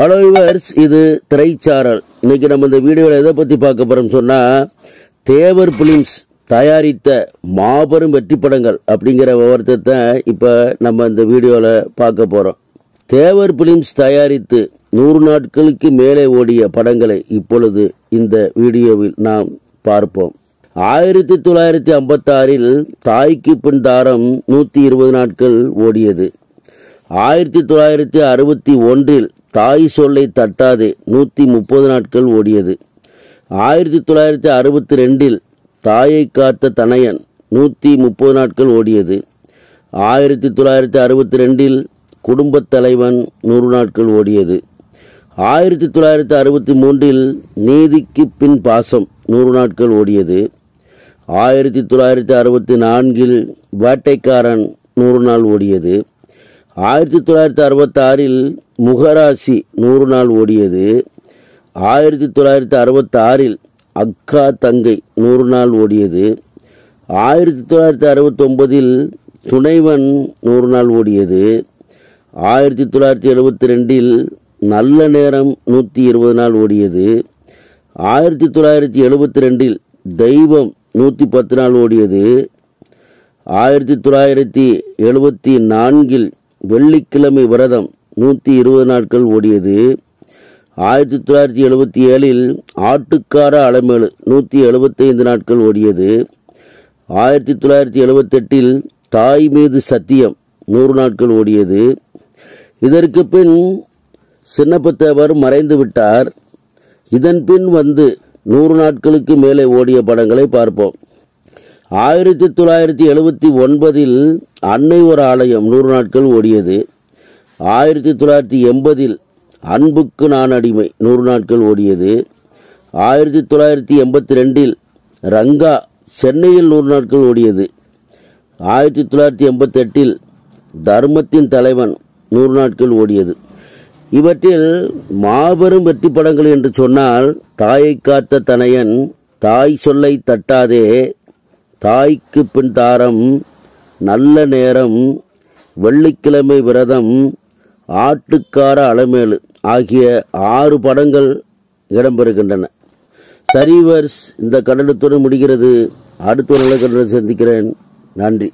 Hello viewers, இது திரைச்சாரல். இன்னைக்கு நம்ம இந்த வீடியோவில் எதை பற்றி பார்க்க போகிறோம் சொன்னால், தேவர் பிலிம்ஸ் தயாரித்த மாபெரும் வெற்றி படங்கள் அப்படிங்கிற விவரத்தை இப்போ நம்ம இந்த வீடியோவில் பார்க்க போகிறோம். தேவர் பிலிம்ஸ் தயாரித்து 100 நாட்களுக்கு மேலே ஓடிய படங்களை இப்பொழுது இந்த வீடியோவில் நாம் பார்ப்போம். 1956 தாய்க்கு பின் தாரம் 120 நாட்கள் ஓடியது. 1961 தாய் சொல்லை தட்டாதே 130 நாட்கள் ஓடியது. 1962 தாயை காத்த தனையன் 130 நாட்கள் ஓடியது. 1962 குடும்பத் தலைவன் 100 நாட்கள் ஓடியது. 1963 நீதிக்கு பின் பாசம் 100 நாட்கள் ஓடியது. 1964 வேட்டைக்காரன் 100 நாள் ஓடியது. 1966 முகராசி 100 நாள் ஓடியது. 1966 அக்கா தங்கை 100 நாள் ஓடியது. 1969 துணைவன் 100 நாள் ஓடியது. 1972 நல்ல நேரம் 120 நாள் ஓடியது. 1972 தெய்வம் 110 நாள் ஓடியது. 1974 வெள்ளிக்கிழமை விரதம் 120 நாட்கள் ஓடியது. 1977 ஆட்டுக்கார அலமேலு 175 நாட்கள் ஓடியது. 1978 தாய் மீது சத்தியம் 100 நாட்கள் ஓடியது. இதற்கு பின் சின்னப்பத்தேவர் மறைந்து விட்டார். இதன் பின் வந்து 100 நாட்களுக்கு மேலே ஓடிய படங்களை பார்ப்போம். 1979 அன்னை ஒரு ஆலயம் 100 நாட்கள் ஓடியது. 1980 அன்புக்கு நான் அடிமை 100 நாட்கள் ஓடியது. 1982 ரங்கா சென்னையில் 100 நாட்கள் ஓடியது. 1988 தர்மத்தின் தலைவன் 100 நாட்கள் ஓடியது. இவற்றில் மாபெரும் வெற்றி படங்கள் என்று சொன்னால், தாயை காத்த தனையன், தாய் சொல்லை தட்டாதே, தாய்க்கு பின் தாரம், நல்ல நேரம், வெள்ளிக்கிழமை விரதம், ஆட்டுக்கார அலமேலு ஆகிய 6 படங்கள் இடம்பெறுகின்றன. சரிவர்ஸ், இந்த கண்டனத்துடன் முடிகிறது. அடுத்த ஒரு நல்ல கண்டனம் சந்திக்கிறேன். நன்றி.